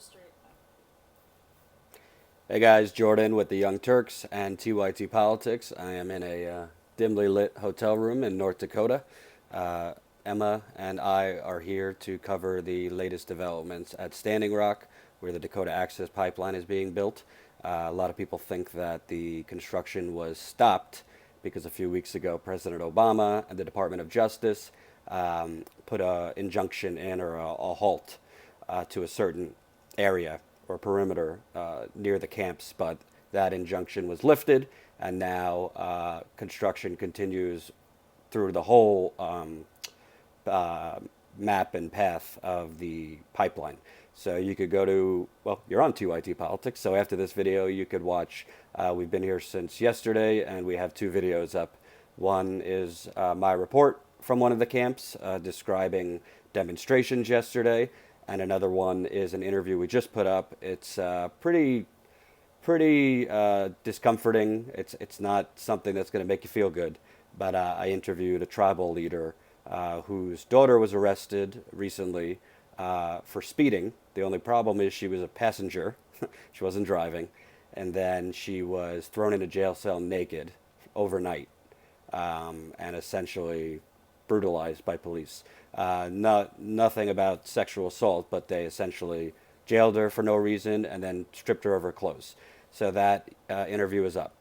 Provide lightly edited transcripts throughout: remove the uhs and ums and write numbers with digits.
straight. Hey guys, Jordan with the Young Turks and TYT Politics. I am in a dimly lit hotel room in North Dakota. Uh, Emma and I are here to cover the latest developments at Standing Rock, where the Dakota Access Pipeline is being built. A lot of people think that the construction was stopped because a few weeks ago President Obama and the Department of Justice put an injunction in or a halt to a certain area or perimeter near the camps, but that injunction was lifted, and now construction continues through the whole uh, map and path of the pipeline. So you could go to, well, you're on TYT Politics, so after this video, you could watch. We've been here since yesterday, and we have two videos up. One is my report from one of the camps describing demonstrations yesterday, and another one is an interview we just put up. It's pretty discomforting. It's not something that's going to make you feel good. But I interviewed a tribal leader whose daughter was arrested recently for speeding. The only problem is she was a passenger. She wasn't driving. And then she was thrown in a jail cell naked overnight and essentially brutalized by police. Nothing about sexual assault, but they essentially jailed her for no reason and then stripped her of her clothes. So that interview is up.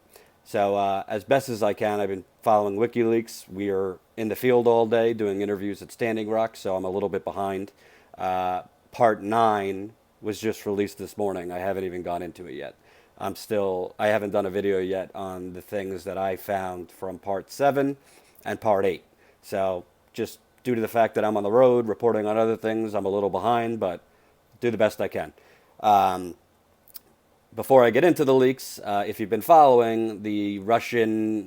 So as best as I can, I've been following WikiLeaks. We are in the field all day doing interviews at Standing Rock, so I'm a little bit behind. Part 9 was just released this morning. I haven't even gone into it yet. I haven't done a video yet on the things that I found from Part 7 and Part 8. So just due to the fact that I'm on the road reporting on other things, I'm a little behind, but do the best I can. Um, Before I get into the leaks, if you've been following, the Russia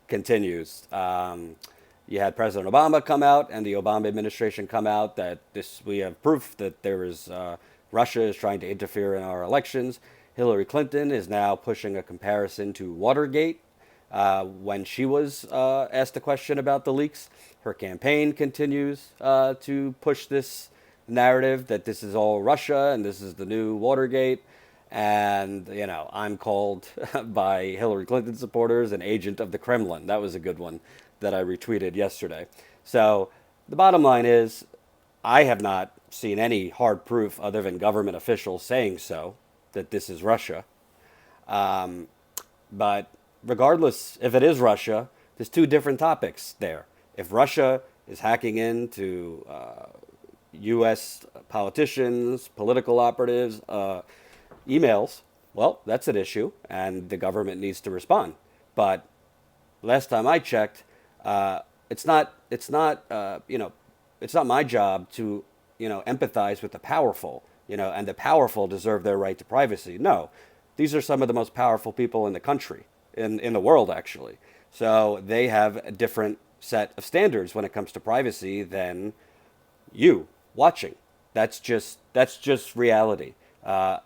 continues. You had President Obama come out and the Obama administration come out that we have proof that Russia is trying to interfere in our elections. Hillary Clinton is now pushing a comparison to Watergate. When she was asked a question about the leaks, her campaign continues to push this narrative that this is all Russia and this is the new Watergate. And, I'm called by Hillary Clinton supporters an agent of the Kremlin. That was a good one that I retweeted yesterday. So the bottom line is, I have not seen any hard proof other than government officials saying so, that this is Russia. But regardless, if it is Russia, there's two different topics there. If Russia is hacking into U.S. politicians, political operatives, emails, well, that's an issue, and the government needs to respond. But last time I checked, it's not my job to empathize with the powerful, and the powerful deserve their right to privacy. No, these are some of the most powerful people in the country, in the world actually. So they have a different set of standards when it comes to privacy than you watching. That's just reality.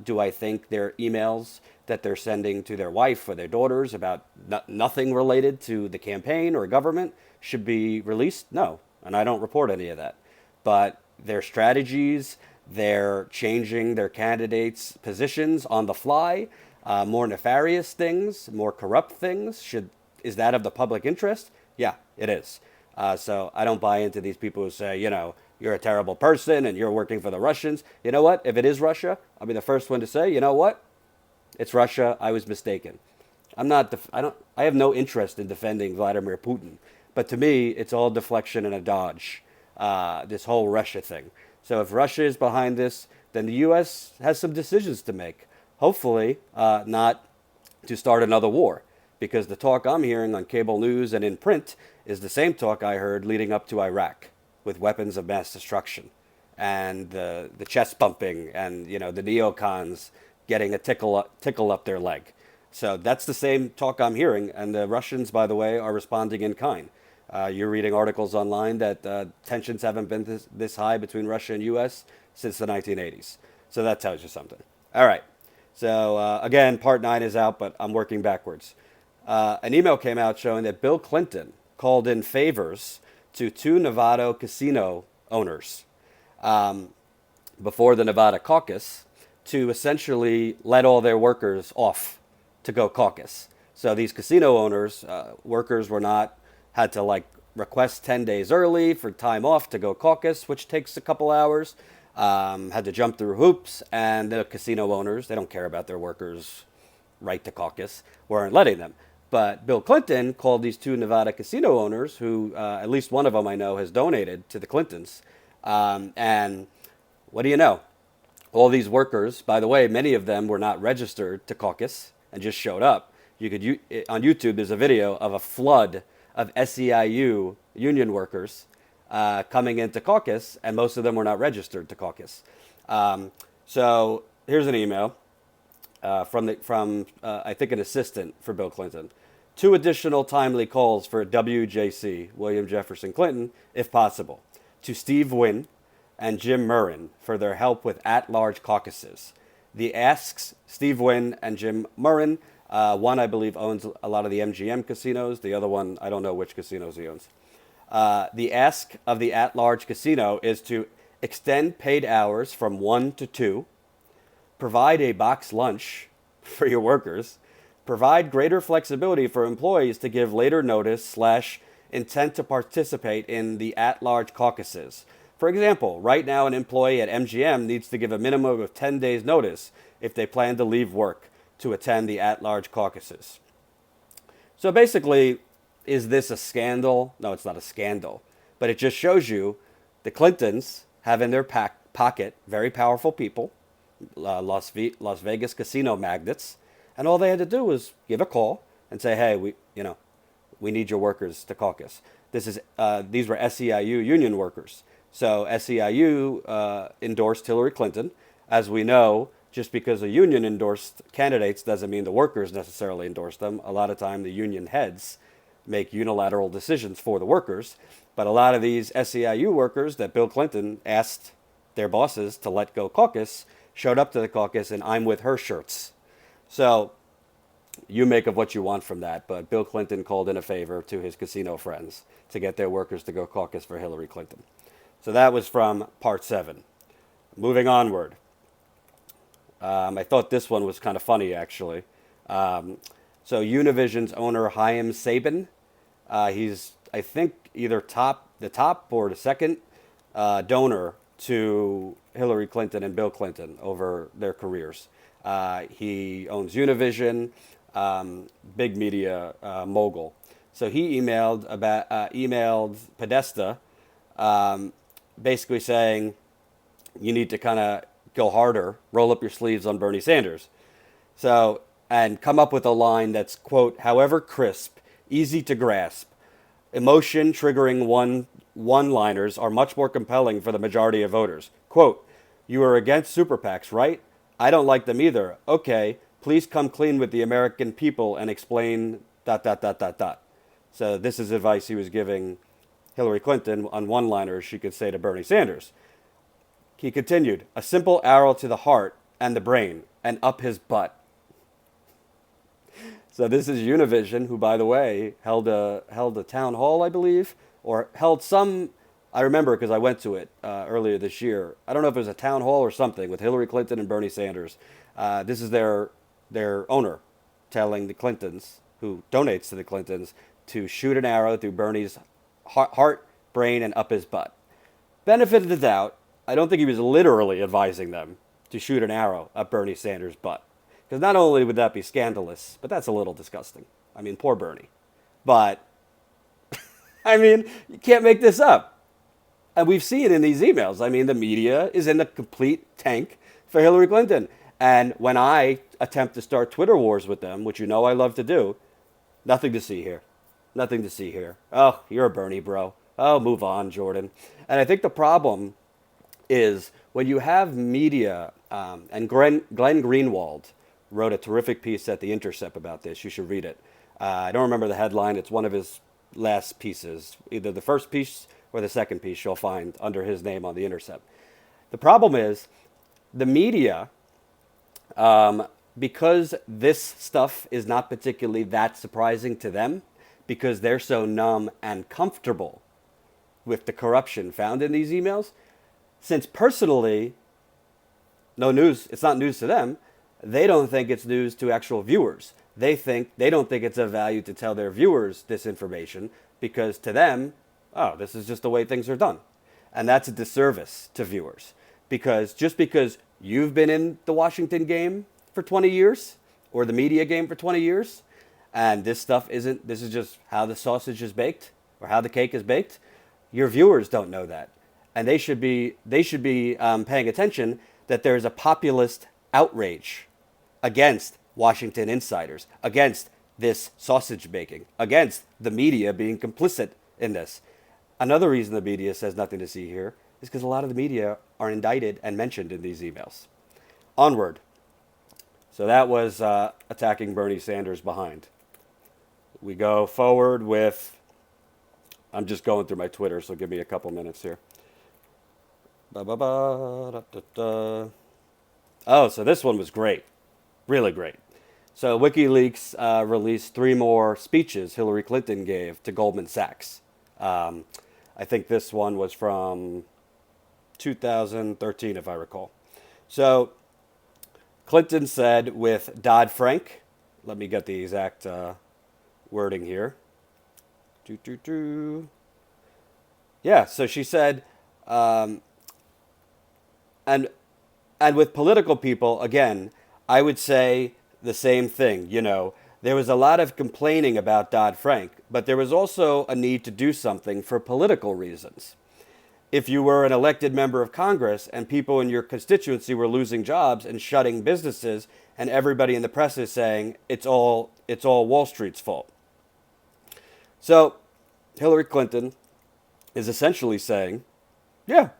Do I think their emails that they're sending to their wife or their daughters about nothing related to the campaign or government should be released? No, and I don't report any of that. But their strategies, they're changing their candidates' positions on the fly, more nefarious things, more corrupt things. Is that of the public interest? Yeah, it is. So I don't buy into these people who say, you're a terrible person and you're working for the Russians. You know what? If it is Russia, I'll be the first one to say, you know what? It's Russia. I was mistaken. I'm not. I have no interest in defending Vladimir Putin. But to me, it's all deflection and a dodge. This whole Russia thing. So if Russia is behind this, then the U.S. has some decisions to make. Hopefully, not to start another war, because the talk I'm hearing on cable news and in print is the same talk I heard leading up to Iraq, with weapons of mass destruction, and the chest bumping, and the neocons getting a tickle up their leg. So that's the same talk I'm hearing, and the Russians, by the way, are responding in kind. You're reading articles online that tensions haven't been this high between Russia and U.S. since the 1980s. So that tells you something. All right. So again, part 9 is out, but I'm working backwards. An email came out showing that Bill Clinton called in favors to two Nevada casino owners. before the Nevada caucus to essentially let all their workers off to go caucus. So these casino owners, workers were not, had to like request 10 days early for time off to go caucus, which takes a couple hours, had to jump through hoops, and the casino owners, they don't care about their workers' right to caucus, weren't letting them. But Bill Clinton called these two Nevada casino owners, who at least one of them I know has donated to the Clintons. And what do you know? All these workers, by the way, many of them were not registered to caucus and just showed up. You could on YouTube. There's a video of a flood of SEIU union workers coming into caucus, and most of them were not registered to caucus. So here's an email from I think an assistant for Bill Clinton. 2 additional timely calls for WJC, William Jefferson Clinton, if possible, to Steve Wynn and Jim Murrin for their help with at-large caucuses. The asks, Steve Wynn and Jim Murrin, one I believe owns a lot of the MGM casinos. The other one, I don't know which casinos he owns. The ask of the at-large casino is to extend paid hours from 1 to 2, provide a box lunch for your workers, provide greater flexibility for employees to give later notice / intent to participate in the at-large caucuses. For example, right now an employee at MGM needs to give a minimum of 10 days notice if they plan to leave work to attend the at-large caucuses. So basically, is this a scandal? No, it's not a scandal. But it just shows you the Clintons have in their pocket very powerful people, Las Vegas casino magnates, and all they had to do was give a call and say, hey, we need your workers to caucus. These were SEIU union workers. So SEIU endorsed Hillary Clinton. As we know, just because a union endorsed candidates doesn't mean the workers necessarily endorse them. A lot of time the union heads make unilateral decisions for the workers. But a lot of these SEIU workers that Bill Clinton asked their bosses to let go caucus showed up to the caucus in I'm with her shirts. So you make of what you want from that, but Bill Clinton called in a favor to his casino friends to get their workers to go caucus for Hillary Clinton. So that was from part 7. Moving onward. I thought this one was kind of funny, actually. So Univision's owner, Chaim Sabin, he's, I think, either the top or the second donor to Hillary Clinton and Bill Clinton over their careers. He owns Univision, big media mogul. So he emailed Podesta, basically saying, you need to kind of go harder, roll up your sleeves on Bernie Sanders. So, and come up with a line that's, quote, however crisp, easy to grasp, emotion triggering one-liners are much more compelling for the majority of voters. Quote, you are against super PACs, right? I don't like them either. Okay, please come clean with the American people and explain ... So this is advice he was giving Hillary Clinton on one-liners she could say to Bernie Sanders. He continued, a simple arrow to the heart and the brain and up his butt. So this is Univision, who, by the way, held a town hall, I believe, or held some, I remember because I went to it earlier this year. I don't know if it was a town hall or something with Hillary Clinton and Bernie Sanders. This is their owner telling the Clintons, who donates to the Clintons, to shoot an arrow through Bernie's heart, brain, and up his butt. Benefit of the doubt, I don't think he was literally advising them to shoot an arrow up Bernie Sanders' butt. Because not only would that be scandalous, but that's a little disgusting. I mean, poor Bernie. But, I mean, you can't make this up. And we've seen it in these emails. I mean, the media is in the complete tank for Hillary Clinton. And when I attempt to start Twitter wars with them, which you know I love to do, nothing to see here. Nothing to see here. Oh, you're a Bernie bro. Oh, move on, Jordan. And I think the problem is when you have media, and Glenn Greenwald wrote a terrific piece at The Intercept about this. You should read it. I don't remember the headline. It's one of his last pieces. Either the first piece or the second piece you'll find under his name on The Intercept. The problem is the media, because this stuff is not particularly that surprising to them, because they're so numb and comfortable with the corruption found in these emails, since personally No news. It's not news to them. They don't think it's news to actual viewers. They don't think it's of value to tell their viewers this information because to them, oh, this is just the way things are done. And that's a disservice to viewers because just because you've been in the Washington game for 20 years or the media game for 20 years and this stuff isn't, this is just how the sausage is baked or how the cake is baked, your viewers don't know that. And they should be paying attention that there's a populist outrage against Washington insiders, against this sausage baking, against the media being complicit in this. Another reason the media says nothing to see here is because a lot of the media are indicted and mentioned in these emails. Onward. So that was attacking Bernie Sanders behind. We go forward with, I'm just going through my Twitter, so give me a couple minutes here. Ba, ba, ba, da, da, da. Oh, so this one was great. Really great. So WikiLeaks released 3 more speeches Hillary Clinton gave to Goldman Sachs. I think this one was from 2013, if I recall. So Clinton said with Dodd-Frank, let me get the exact wording here. Yeah, so she said, and with political people, again, I would say the same thing. You know, there was a lot of complaining about Dodd-Frank, but there was also a need to do something for political reasons. If you were an elected member of Congress and people in your constituency were losing jobs and shutting businesses, and everybody in the press is saying it's all Wall Street's fault. So Hillary Clinton is essentially saying, yeah,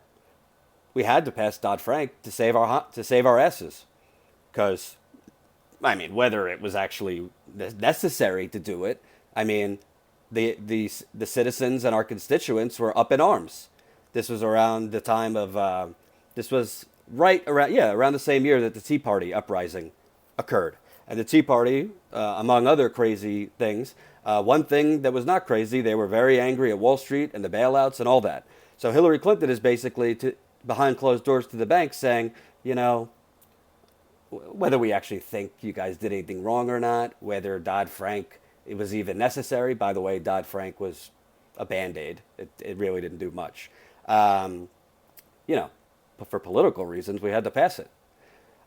we had to pass Dodd-Frank to save our asses, because, I mean, whether it was actually necessary to do it, I mean, the citizens and our constituents were up in arms. This was around the time of this was around the same year that the Tea Party uprising occurred, and the Tea Party, among other crazy things, one thing that was not crazy, they were very angry at Wall Street and the bailouts and all that. So Hillary Clinton is basically behind closed doors to the bank saying, you know, whether we actually think you guys did anything wrong or not, whether Dodd-Frank, it was even necessary. By the way, Dodd-Frank was a Band-Aid. It really didn't do much. You know, but for political reasons, we had to pass it.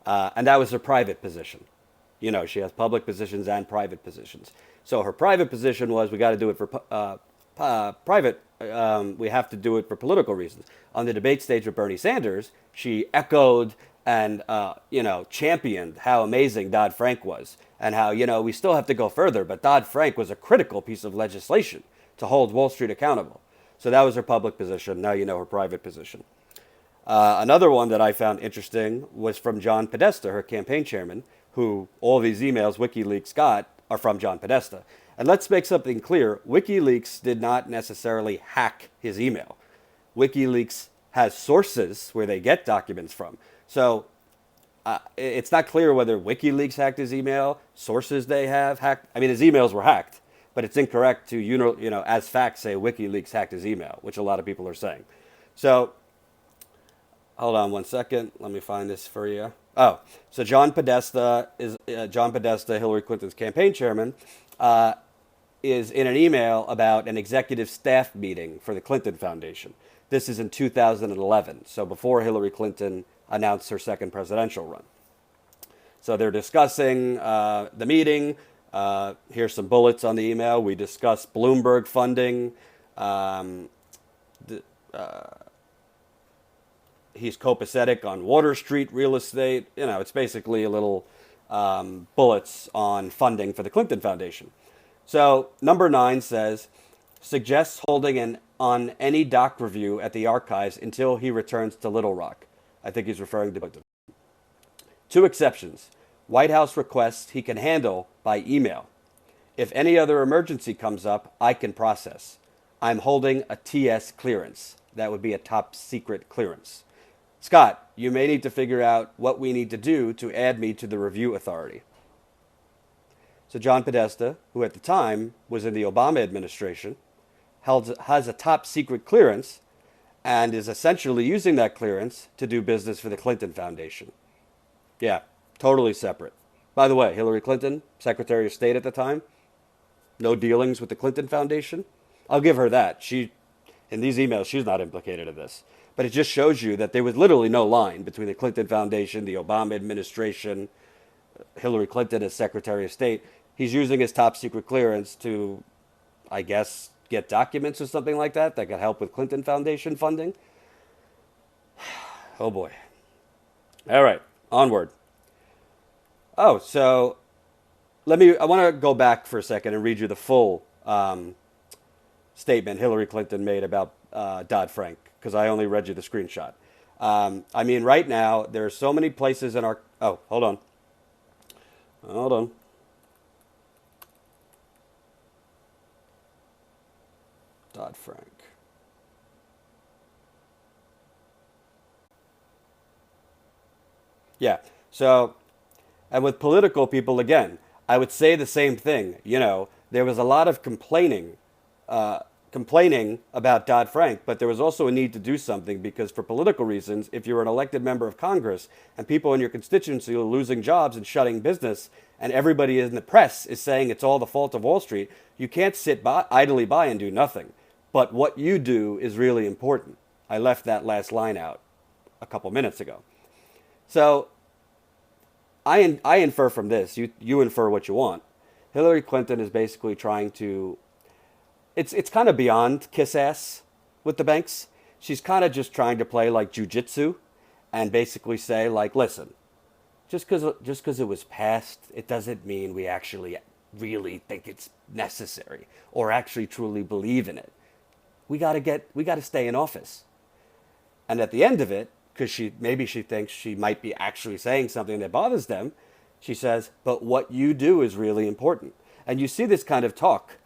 And that was her private position. You know, she has public positions and private positions. So her private position was, we got to do it for private. We have to do it for political reasons. On the debate stage with Bernie Sanders, she echoed and, you know, championed how amazing Dodd-Frank was and how, you know, we still have to go further, but Dodd-Frank was a critical piece of legislation to hold Wall Street accountable. So that was her public position. Now you know her private position. Another one that I found interesting was from John Podesta, her campaign chairman, who all these emails WikiLeaks got are from John Podesta. And let's make something clear. WikiLeaks did not necessarily hack his email. WikiLeaks has sources where they get documents from. So it's not clear whether WikiLeaks hacked his email, sources they have hacked. I mean, his emails were hacked, but it's incorrect to, you know, as facts say WikiLeaks hacked his email, which a lot of people are saying. So hold on one second. Let me find this for you. Oh, so John Podesta, Hillary Clinton's campaign chairman, is in an email about an executive staff meeting for the Clinton Foundation. This is in 2011, so before Hillary Clinton announced her second presidential run. So they're discussing the meeting. Here's some bullets on the email. We discussed Bloomberg funding. He's copacetic on Water Street real estate. You know, it's basically a little bullets on funding for the Clinton Foundation. So number 9 says, suggests holding on any doc review at the archives until he returns to Little Rock. I think he's referring to Clinton. 2 exceptions. White House requests he can handle by email. If any other emergency comes up, I can process. I'm holding a TS clearance. That would be a top secret clearance. Scott, you may need to figure out what we need to do to add me to the review authority. So John Podesta, who at the time was in the Obama administration, has a top secret clearance and is essentially using that clearance to do business for the Clinton Foundation. Yeah, totally separate. By the way, Hillary Clinton, Secretary of State at the time, no dealings with the Clinton Foundation. I'll give her that. In these emails, she's not implicated in this. But it just shows you that there was literally no line between the Clinton Foundation, the Obama administration, Hillary Clinton as Secretary of State. He's using his top secret clearance to, I guess, get documents or something like that that could help with Clinton Foundation funding. Oh boy. All right, onward. Oh, so I want to go back for a second and read you the full statement Hillary Clinton made about Dodd-Frank, because I only read you the screenshot. I mean, right now, there are so many places in our... Oh, hold on. Hold on. Dodd-Frank. Yeah. So, and with political people, again, I would say the same thing. There was a lot of complaining about Dodd Frank, but there was also a need to do something because, for political reasons, if you're an elected member of Congress and people in your constituency are losing jobs and shutting business, and everybody in the press is saying it's all the fault of Wall Street, you can't sit idly by and do nothing. But what you do is really important. I left that last line out a couple minutes ago. So I infer from this, you infer what you want. Hillary Clinton is basically trying to, it's kind of beyond kiss ass with the banks. She's kind of just trying to play like jujitsu and basically say, like, listen, just because it was passed, it doesn't mean we actually really think it's necessary or actually truly believe in it. We got to stay in office. And at the end of it, because she thinks she might be actually saying something that bothers them, she says, but what you do is really important. And you see this kind of talk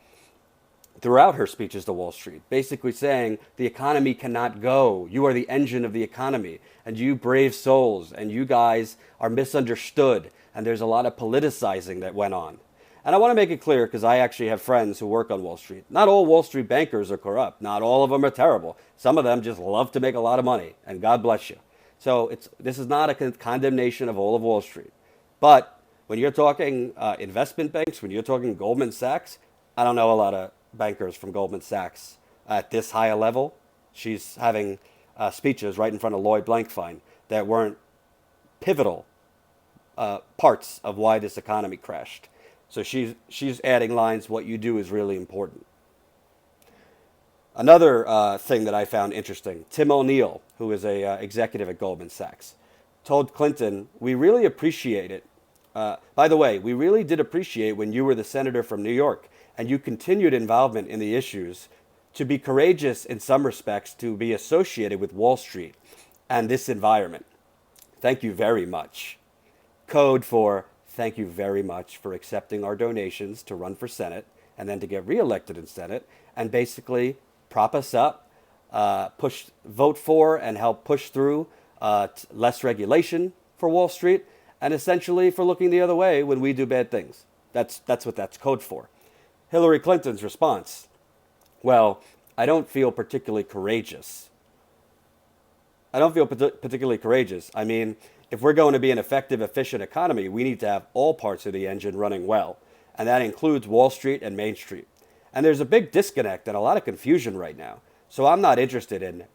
throughout her speeches to Wall Street, basically saying the economy cannot go. You are the engine of the economy, and you brave souls, and you guys are misunderstood. And there's a lot of politicizing that went on. And I want to make it clear, because I actually have friends who work on Wall Street. Not all Wall Street bankers are corrupt. Not all of them are terrible. Some of them just love to make a lot of money, and God bless you. So this is not a condemnation of all of Wall Street. But when you're talking investment banks, when you're talking Goldman Sachs, I don't know a lot of bankers from Goldman Sachs at this high a level. She's having speeches right in front of Lloyd Blankfein that weren't pivotal parts of why this economy crashed. So she's adding lines, what you do is really important. Another thing that I found interesting, Tim O'Neill, who is a executive at Goldman Sachs, told Clinton, we really appreciate it. By the way, we really did appreciate when you were the senator from New York and you continued involvement in the issues, to be courageous in some respects, to be associated with Wall Street and this environment. Thank you very much. Code for thank you very much for accepting our donations to run for Senate and then to get reelected in Senate and basically prop us up, vote for and help push through less regulation for Wall Street, and essentially for looking the other way when we do bad things. That's what that's code for. Hillary Clinton's response, well, I don't feel particularly courageous. I mean, if we're going to be an effective, efficient economy, we need to have all parts of the engine running well. And that includes Wall Street and Main Street. And there's a big disconnect and a lot of confusion right now. So I'm not interested in,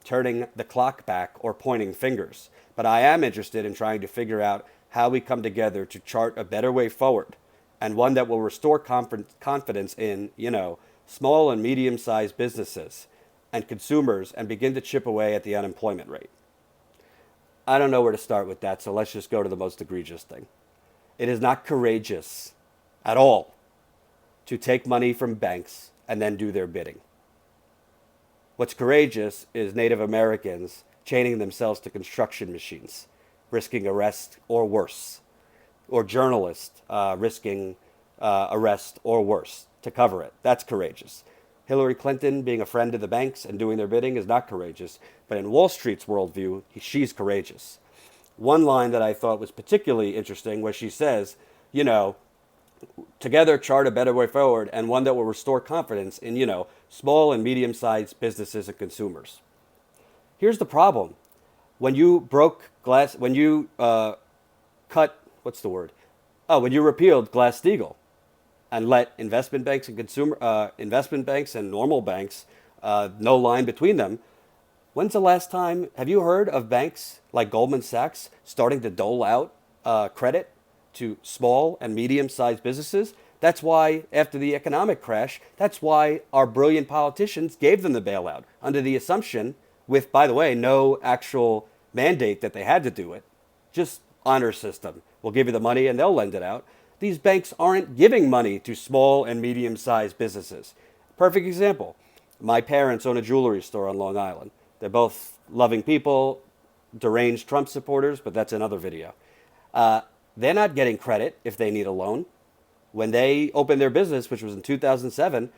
turning the clock back or pointing fingers. But I am interested in trying to figure out how we come together to chart a better way forward, and one that will restore confidence in, small and medium-sized businesses and consumers and begin to chip away at the unemployment rate. I don't know where to start with that, so let's just go to the most egregious thing. It is not courageous at all to take money from banks and then do their bidding. What's courageous is Native Americans chaining themselves to construction machines, risking arrest or worse, or journalists risking arrest or worse to cover it. That's courageous. Hillary Clinton being a friend of the banks and doing their bidding is not courageous, but in Wall Street's worldview, she's courageous. One line that I thought was particularly interesting was she says, together chart a better way forward and one that will restore confidence in, small and medium-sized businesses and consumers. Here's the problem. When you what's the word? Oh, when you repealed Glass-Steagall and let investment banks and investment banks and normal banks, no line between them. When's the last time have you heard of banks like Goldman Sachs starting to dole out credit to small and medium-sized businesses? That's why, after the economic crash, that's why our brilliant politicians gave them the bailout under the assumption, with, by the way, no actual mandate that they had to do it, just honor system. We'll give you the money and they'll lend it out. These banks aren't giving money to small and medium-sized businesses. Perfect example. My parents own a jewelry store on Long Island. They're both loving people, deranged Trump supporters, but that's another video. They're not getting credit if they need a loan. When they opened their business, which was in 2007,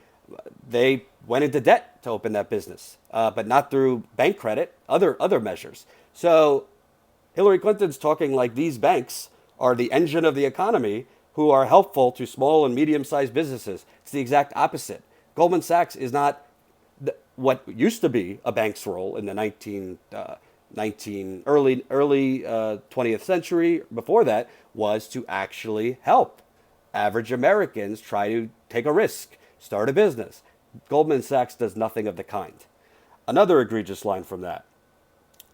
they went into debt to open that business, but not through bank credit, other measures. So Hillary Clinton's talking like these banks are the engine of the economy who are helpful to small and medium-sized businesses. It's the exact opposite. Goldman Sachs is not what used to be a bank's role in the early 20th century. Before that was to actually help average Americans try to take a risk, start a business. Goldman Sachs does nothing of the kind. Another egregious line from that.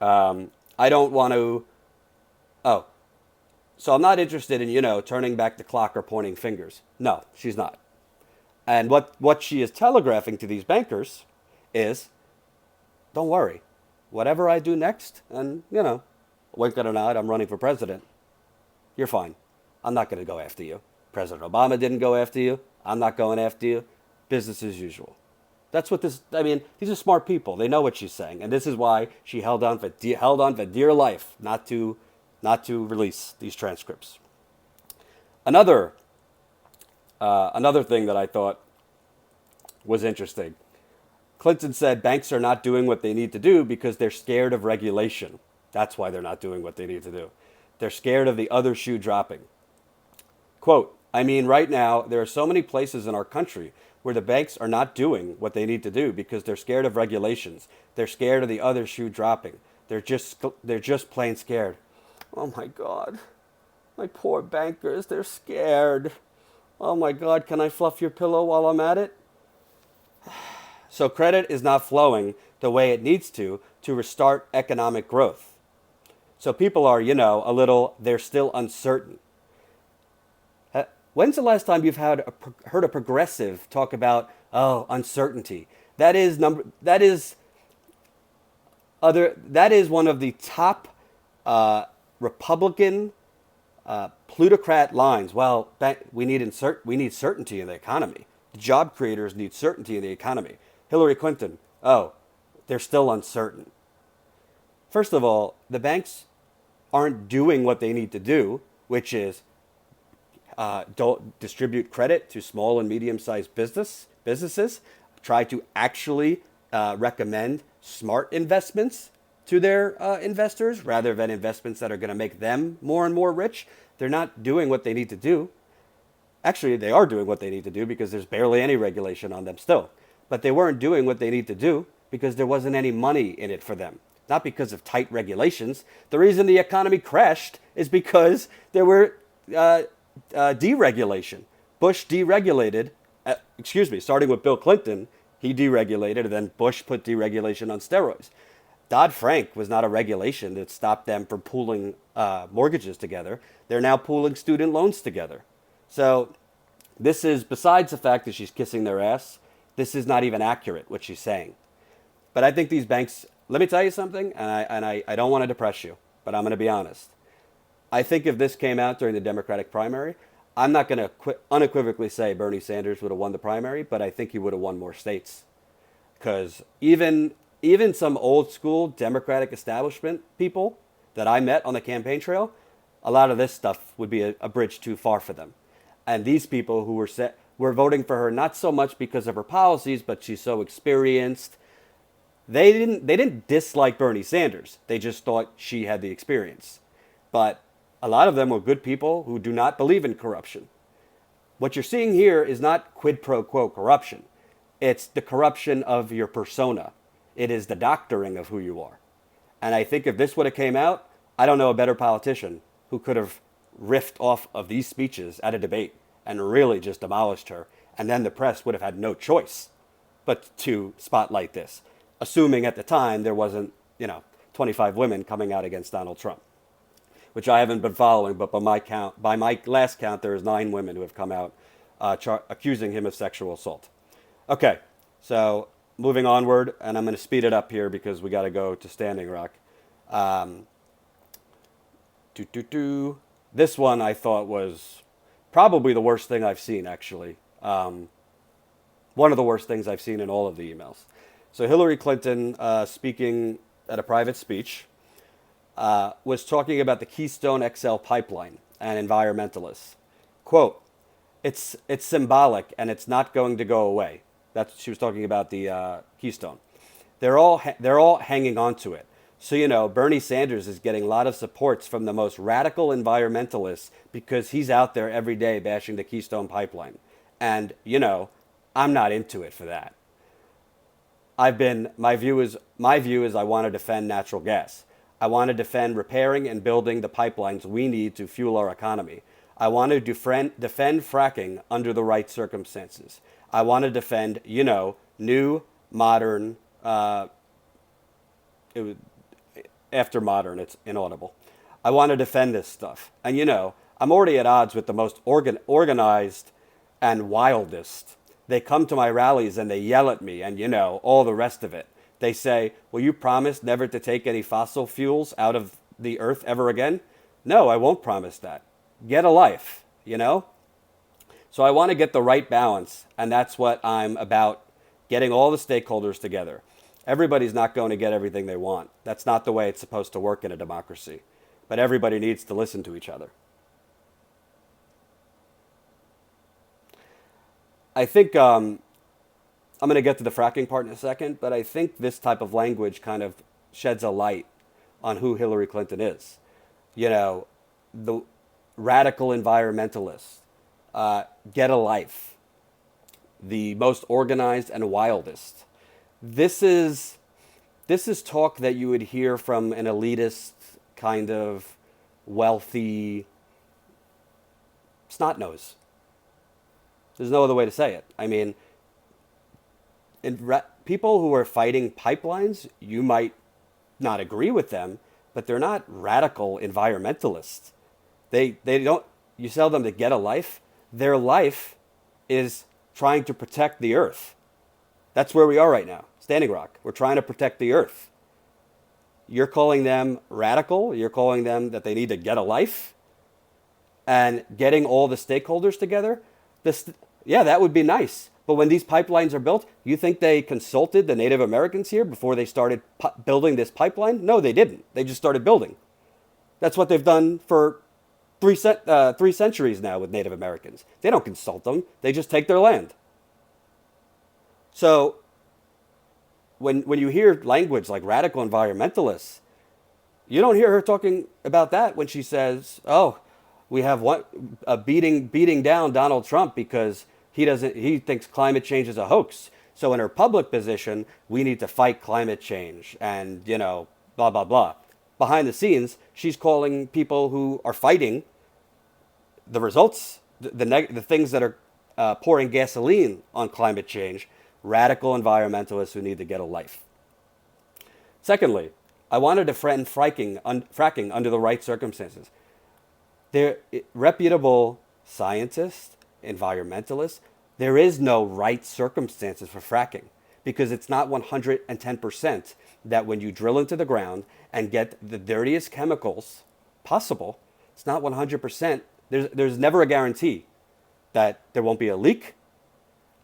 I don't want to. Oh, so I'm not interested in, turning back the clock or pointing fingers. No, she's not. And what she is telegraphing to these bankers is, don't worry. Whatever I do next, and, wink and a nod, I'm running for president. You're fine. I'm not going to go after you. President Obama didn't go after you. I'm not going after you. Business as usual. That's what these are smart people. They know what she's saying. And this is why she held on for dear life not to release these transcripts. Another thing that I thought was interesting. Clinton said banks are not doing what they need to do because they're scared of regulation. That's why they're not doing what they need to do. They're scared of the other shoe dropping. Quote, right now, there are so many places in our country where the banks are not doing what they need to do because they're scared of regulations. They're scared of the other shoe dropping. They're just plain scared. Oh my God. My poor bankers, they're scared. Oh my God, can I fluff your pillow while I'm at it? So credit is not flowing the way it needs to restart economic growth. So people are, they're still uncertain. When's the last time you've heard a progressive talk about, uncertainty? That is one of the top Republican plutocrat lines. Well, we need certainty in the economy. The job creators need certainty in the economy. Hillary Clinton, they're still uncertain. First of all, the banks aren't doing what they need to do, which is don't distribute credit to small and medium-sized businesses. Try to actually recommend smart investments to their investors rather than investments that are going to make them more and more rich. They're not doing what they need to do. Actually, they are doing what they need to do because there's barely any regulation on them still. But they weren't doing what they need to do because there wasn't any money in it for them. Not because of tight regulations. The reason the economy crashed is because there were deregulation. Bush deregulated, starting with Bill Clinton, he deregulated, and then Bush put deregulation on steroids. Dodd-Frank was not a regulation that stopped them from pooling mortgages together. They're now pooling student loans together. So this is, besides the fact that she's kissing their ass, this is not even accurate, what she's saying. But I think these banks, let me tell you something, and I don't want to depress you, but I'm going to be honest. I think if this came out during the Democratic primary, I'm not going to unequivocally say Bernie Sanders would have won the primary, but I think he would have won more states. Because even some old school Democratic establishment people that I met on the campaign trail, a lot of this stuff would be a bridge too far for them. And these people who were voting for her not so much because of her policies, but she's so experienced. They didn't dislike Bernie Sanders. They just thought she had the experience. But a lot of them were good people who do not believe in corruption. What you're seeing here is not quid pro quo corruption. It's the corruption of your persona. It is the doctoring of who you are. And I think if this would have came out, I don't know a better politician who could have riffed off of these speeches at a debate and really just demolished her. And then the press would have had no choice but to spotlight this, assuming at the time there wasn't, 25 women coming out against Donald Trump, which I haven't been following, but by my last count, there's 9 women who have come out accusing him of sexual assault. Okay, so moving onward, and I'm going to speed it up here because we got to go to Standing Rock. This one I thought was probably the worst thing I've seen, actually. One of the worst things I've seen in all of the emails. So Hillary Clinton, speaking at a private speech, was talking about the Keystone XL pipeline and environmentalists. Quote, it's symbolic and it's not going to go away. She was talking about the Keystone. They're all hanging on to it. So, Bernie Sanders is getting a lot of supports from the most radical environmentalists because he's out there every day bashing the Keystone pipeline. And, I'm not into it for that. My view is I want to defend natural gas. I want to defend repairing and building the pipelines we need to fuel our economy. I want to defend fracking under the right circumstances. I want to defend, new, modern, after modern, it's inaudible. I want to defend this stuff. And, I'm already at odds with the most organized and wildest. They come to my rallies and they yell at me and, all the rest of it. They say, will you promise never to take any fossil fuels out of the earth ever again? No, I won't promise that. Get a life, So I want to get the right balance, and that's what I'm about, getting all the stakeholders together. Everybody's not going to get everything they want. That's not the way it's supposed to work in a democracy. But everybody needs to listen to each other. I think I'm going to get to the fracking part in a second, but I think this type of language kind of sheds a light on who Hillary Clinton is. The radical environmentalists, get a life, the most organized and wildest. This is talk that you would hear from an elitist, kind of wealthy snot-nose. There's no other way to say it. I mean, people who are fighting pipelines, you might not agree with them, but they're not radical environmentalists. They don't. You tell them to get a life. Their life is trying to protect the earth. That's where we are right now. Standing Rock. We're trying to protect the earth. You're calling them radical. You're calling them that they need to get a life. And getting all the stakeholders together. Yeah, that would be nice. But when these pipelines are built, you think they consulted the Native Americans here before they started building this pipeline? No, they didn't. They just started building. That's what they've done for 3 centuries now with Native Americans. They don't consult them. They just take their land. So when you hear language like radical environmentalists, you don't hear her talking about that when she says, "Oh, we have beating down Donald Trump because he thinks climate change is a hoax. So in her public position, we need to fight climate change and, blah, blah, blah." Behind the scenes, she's calling people who are fighting the results, the things that are pouring gasoline on climate change, radical environmentalists who need to get a life. Secondly, I want to defend fracking under the right circumstances. They're reputable scientists, environmentalists. There is no right circumstances for fracking because it's not 110% that when you drill into the ground and get the dirtiest chemicals possible, it's not 100%. There's never a guarantee that there won't be a leak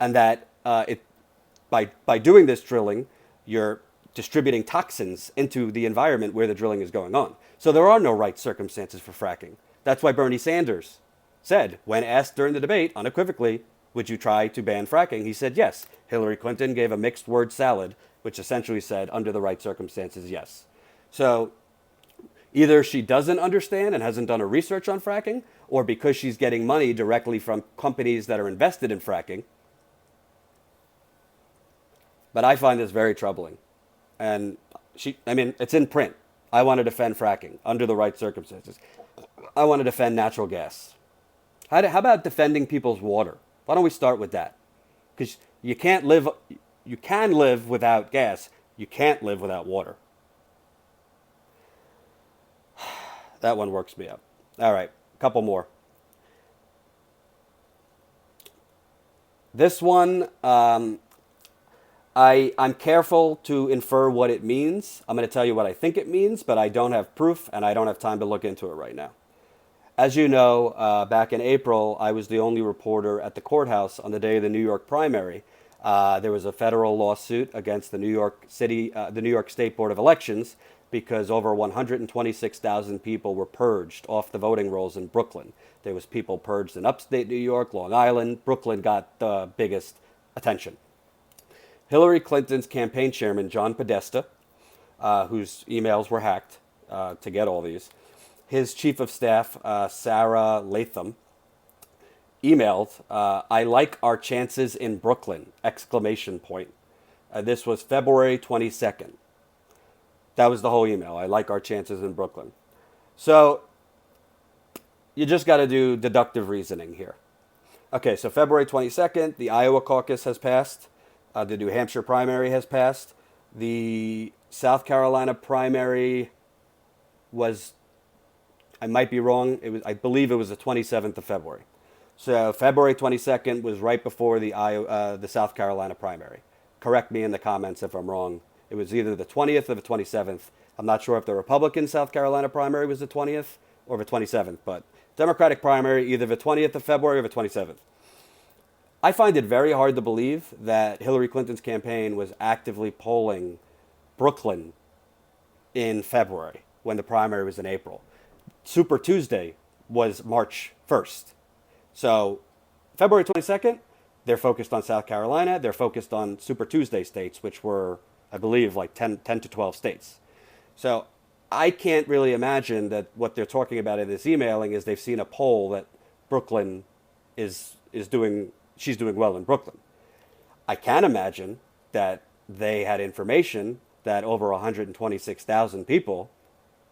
and that by doing this drilling, you're distributing toxins into the environment where the drilling is going on. So there are no right circumstances for fracking. That's why Bernie Sanders said, when asked during the debate, unequivocally, would you try to ban fracking? He said yes. Hillary Clinton gave a mixed word salad, which essentially said, under the right circumstances, yes. So either she doesn't understand and hasn't done her research on fracking, or because she's getting money directly from companies that are invested in fracking. But I find this very troubling. And it's in print. I want to defend fracking under the right circumstances. I want to defend natural gas. How about defending people's water? Why don't we start with that? Because you can live without gas. You can't live without water. That one works me up. All right, a couple more. This one, I'm careful to infer what it means. I'm going to tell you what I think it means, but I don't have proof and I don't have time to look into it right now. As you know, back in April, I was the only reporter at the courthouse on the day of the New York primary. There was a federal lawsuit against the New York State Board of Elections because over 126,000 people were purged off the voting rolls in Brooklyn. There was people purged in upstate New York, Long Island. Brooklyn got the biggest attention. Hillary Clinton's campaign chairman, John Podesta, whose emails were hacked to get all these, his chief of staff, Sarah Latham, emailed, "I like our chances in Brooklyn!" Exclamation point. This was February 22nd. That was the whole email. "I like our chances in Brooklyn." So you just got to do deductive reasoning here. Okay, so February 22nd, the Iowa caucus has passed. The New Hampshire primary has passed. The South Carolina primary was, I might be wrong, I believe it was the 27th of February. So February 22nd was right before the South Carolina primary. Correct me in the comments if I'm wrong. It was either the 20th or the 27th. I'm not sure if the Republican South Carolina primary was the 20th or the 27th, but Democratic primary either the 20th of February or the 27th. I find it very hard to believe that Hillary Clinton's campaign was actively polling Brooklyn in February when the primary was in April. Super Tuesday was March 1st. So February 22nd, they're focused on South Carolina. They're focused on Super Tuesday states, which were, I believe, like 10 to 12 states. So I can't really imagine that what they're talking about in this emailing is they've seen a poll that Brooklyn is doing, she's doing well in Brooklyn. I can imagine that they had information that over 126,000 people,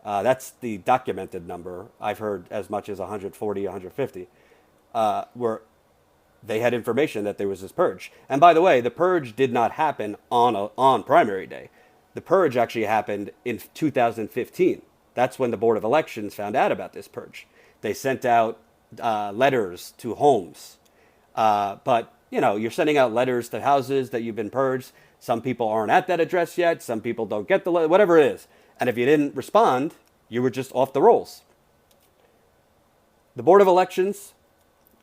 that's the documented number. I've heard as much as 140, 150, were they had information that there was this purge. And by the way, the purge did not happen on primary day. The purge actually happened in 2015. That's when the Board of Elections found out about this purge. They sent out letters to homes. But, you know, you're sending out letters to houses that you've been purged. Some people aren't at that address yet. Some people don't get the letter, whatever it is. And if you didn't respond, you were just off the rolls. The Board of Elections,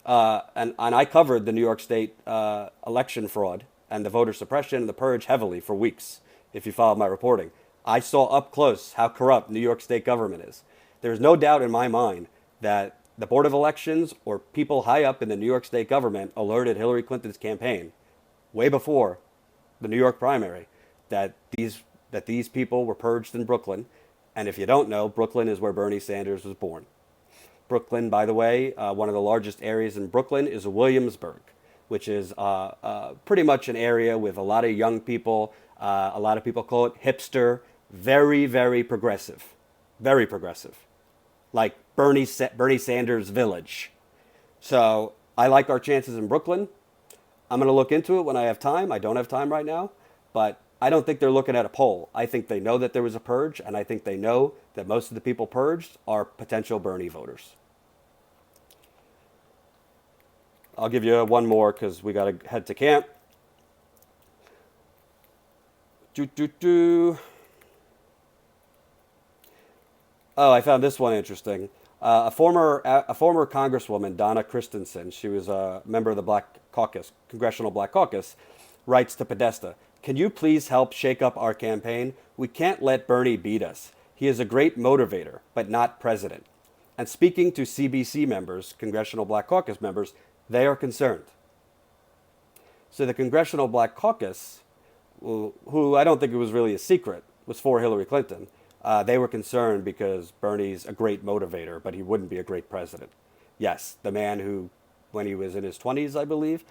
and I covered the New York State election fraud and the voter suppression and the purge heavily for weeks, if you followed my reporting. I saw up close how corrupt New York State government is. There's no doubt in my mind that the Board of Elections or people high up in the New York State government alerted Hillary Clinton's campaign way before the New York primary that these people were purged in Brooklyn. And if you don't know, Brooklyn is where Bernie Sanders was born. Brooklyn, by the way, one of the largest areas in Brooklyn is Williamsburg, which is pretty much an area with a lot of young people. A lot of people call it hipster. Very, very progressive. Very progressive. Like Bernie Sanders' village. So I like our chances in Brooklyn. I'm going to look into it when I have time. I don't have time right now. But I don't think they're looking at a poll. I think they know that there was a purge, and I think they know that most of the people purged are potential Bernie voters. I'll give you one more because we got to head to camp. Oh, I found this one interesting. A former Congresswoman, Donna Christensen, she was a member of the Black Caucus, Congressional Black Caucus, writes to Podesta, "Can you please help shake up our campaign? We can't let Bernie beat us. He is a great motivator, but not president." And speaking to CBC members, Congressional Black Caucus members, they are concerned. So the Congressional Black Caucus, who I don't think it was really a secret, was for Hillary Clinton. They were concerned because Bernie's a great motivator, but he wouldn't be a great president. Yes, the man who, when he was in his 20s, I believe,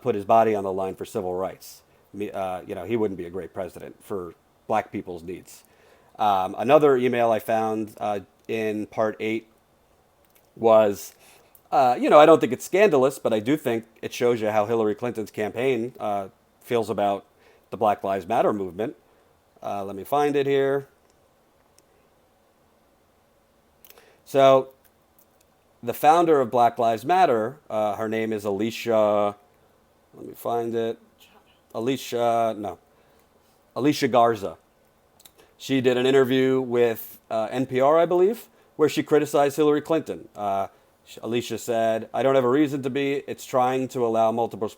put his body on the line for civil rights. He wouldn't be a great president for black people's needs. Another email I found in part 8 was, I don't think it's scandalous, but I do think it shows you how Hillary Clinton's campaign feels about the Black Lives Matter movement. Let me find it here. So, the founder of Black Lives Matter, her name is Alicia. Let me find it. Alicia Garza. She did an interview with NPR, I believe, where she criticized Hillary Clinton. Alicia said, "I don't have a reason to be. It's trying to allow multiple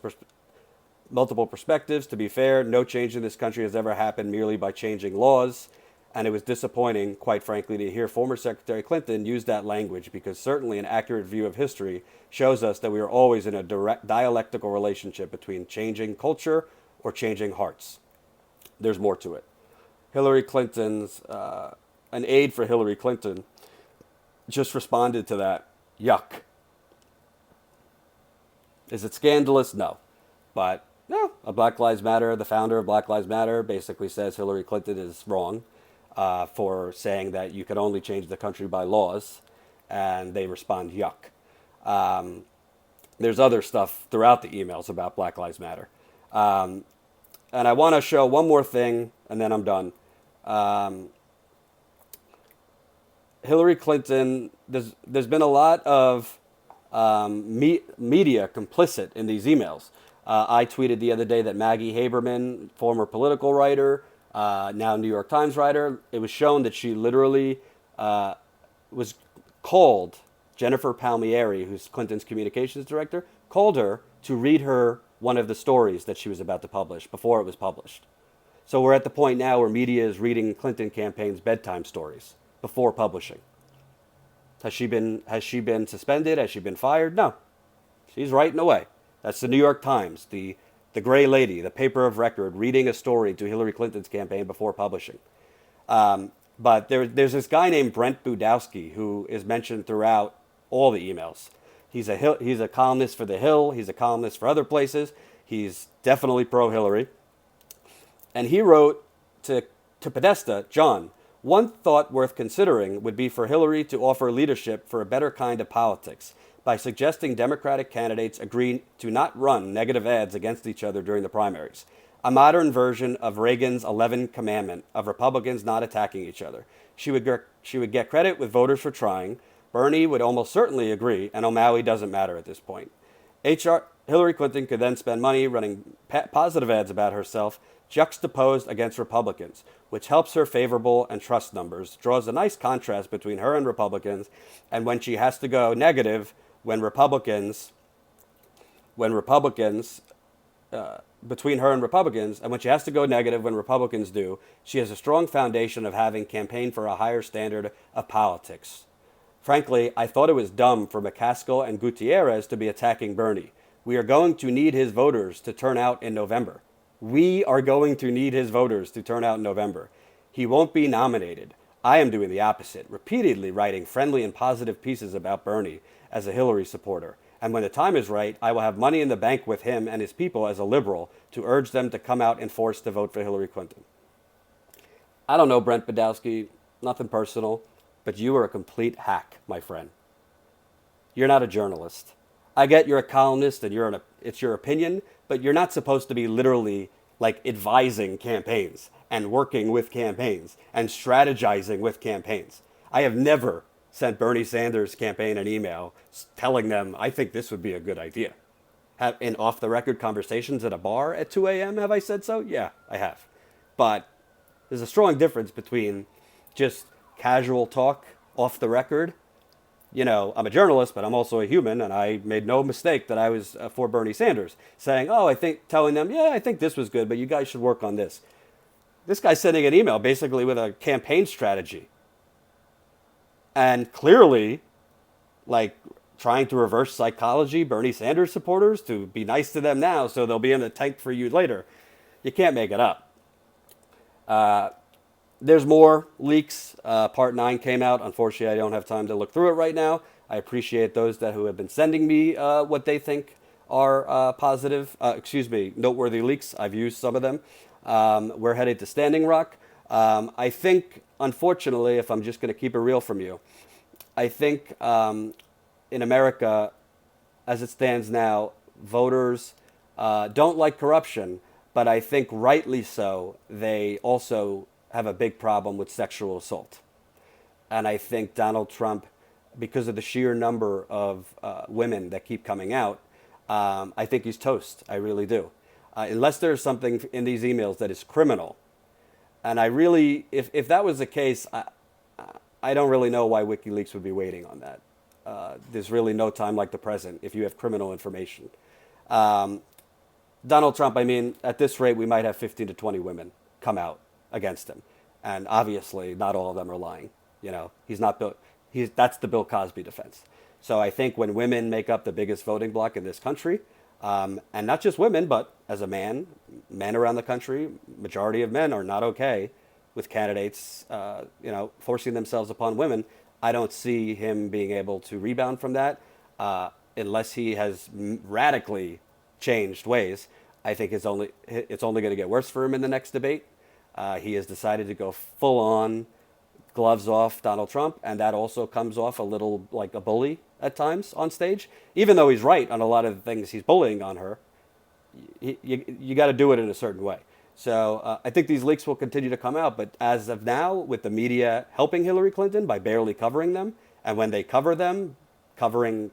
perspectives. To be fair, no change in this country has ever happened merely by changing laws. And it was disappointing, quite frankly, to hear former Secretary Clinton use that language because certainly an accurate view of history shows us that we are always in a direct dialectical relationship between changing culture or changing hearts." There's more to it. Hillary Clinton's, an aide for Hillary Clinton just responded to that. Yuck. Is it scandalous? No. But no, Black Lives Matter, the founder of Black Lives Matter basically says Hillary Clinton is wrong for saying that you can only change the country by laws. And they respond, yuck. There's other stuff throughout the emails about Black Lives Matter. And I want to show one more thing, and then I'm done. Hillary Clinton, there's been a lot of media complicit in these emails. I tweeted the other day that Maggie Haberman, former political writer, now New York Times writer, it was shown that she literally was called, Jennifer Palmieri, who's Clinton's communications director, called her to read her one of the stories that she was about to publish before it was published. So we're at the point now where media is reading Clinton campaign's bedtime stories before publishing. Has she been suspended? Has she been fired? No. She's writing away. That's the New York Times, the gray lady, the paper of record, reading a story to Hillary Clinton's campaign before publishing. But there's this guy named Brent Budowski who is mentioned throughout all the emails. He's a columnist for The Hill. He's a columnist for other places. He's definitely pro-Hillary. And he wrote to Podesta, John, one thought worth considering would be for Hillary to offer leadership for a better kind of politics by suggesting Democratic candidates agree to not run negative ads against each other during the primaries. A modern version of Reagan's 11th commandment of Republicans not attacking each other. She would get credit with voters for trying. Bernie would almost certainly agree, and O'Malley doesn't matter at this point. Hillary Clinton could then spend money running positive ads about herself, juxtaposed against Republicans, which helps her favorable and trust numbers, draws a nice contrast between her and Republicans, and when she has to go negative, between her and Republicans, and when she has to go negative when Republicans do, she has a strong foundation of having campaigned for a higher standard of politics. Frankly, I thought it was dumb for McCaskill and Gutierrez to be attacking Bernie. We are going to need his voters to turn out in November. We are going to need his voters to turn out in November. He won't be nominated. I am doing the opposite, repeatedly writing friendly and positive pieces about Bernie as a Hillary supporter. And when the time is right, I will have money in the bank with him and his people as a liberal to urge them to come out in force to vote for Hillary Clinton. I don't know, Brent Podowski, nothing personal, but you are a complete hack, my friend. You're not a journalist. I get you're a columnist and it's your opinion, but you're not supposed to be literally like advising campaigns and working with campaigns and strategizing with campaigns. I have never sent Bernie Sanders' campaign an email telling them, I think this would be a good idea. In off-the-record conversations at a bar at 2 a.m., have I said so? Yeah, I have. But there's a strong difference between just casual talk off the record. You know, I'm a journalist, but I'm also a human, and I made no mistake that I was for Bernie Sanders, saying, telling them, yeah, I think this was good, but you guys should work on this. This guy's sending an email basically with a campaign strategy. And clearly, like, trying to reverse psychology Bernie Sanders supporters to be nice to them now so they'll be in the tank for you later. You can't make it up. There's more leaks. Part 9 came out. Unfortunately, I don't have time to look through it right now. I appreciate those who have been sending me what they think are noteworthy leaks. I've used some of them. We're headed to Standing Rock. I think, unfortunately, if I'm just going to keep it real from you, I think in America, as it stands now, voters don't like corruption, but I think rightly so. They also have a big problem with sexual assault. And I think Donald Trump, because of the sheer number of women that keep coming out, I think he's toast. I really do. Unless there's something in these emails that is criminal. And I really, if that was the case, I don't really know why WikiLeaks would be waiting on that. There's really no time like the present if you have criminal information. Donald Trump, I mean, at this rate, we might have 15 to 20 women come out against him. And obviously, not all of them are lying. You know, he's not Bill. That's the Bill Cosby defense. So I think when women make up the biggest voting bloc in this country, and not just women, but as a man, men around the country, majority of men are not okay with candidates, forcing themselves upon women. I don't see him being able to rebound from that unless he has radically changed ways. I think it's only going to get worse for him in the next debate. He has decided to go full on gloves off Donald Trump, and that also comes off a little like a bully at times on stage. Even though he's right on a lot of the things he's bullying on her, you got to do it in a certain way. So I think these leaks will continue to come out, but as of now, with the media helping Hillary Clinton by barely covering them, and when they cover them, covering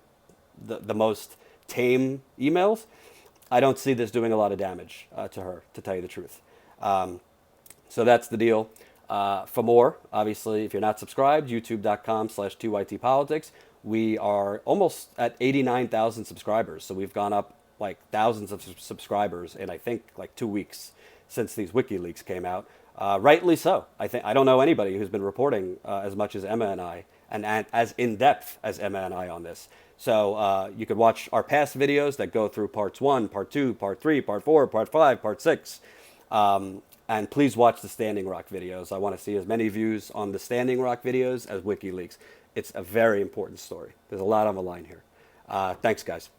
the most tame emails, I don't see this doing a lot of damage to her, to tell you the truth. So that's the deal. For more, obviously, if you're not subscribed, youtube.com/2ytpolitics. We are almost at 89,000 subscribers. So we've gone up like thousands of subscribers in, I think, like 2 weeks since these WikiLeaks came out. Rightly so. I don't know anybody who's been reporting as much as Emma and I, and as in-depth as Emma and I on this. So you could watch our past videos that go through parts 1, part 2, part 3, part 4, part 5, part 6. And please watch the Standing Rock videos. I want to see as many views on the Standing Rock videos as WikiLeaks. It's a very important story. There's a lot on the line here. Thanks, guys.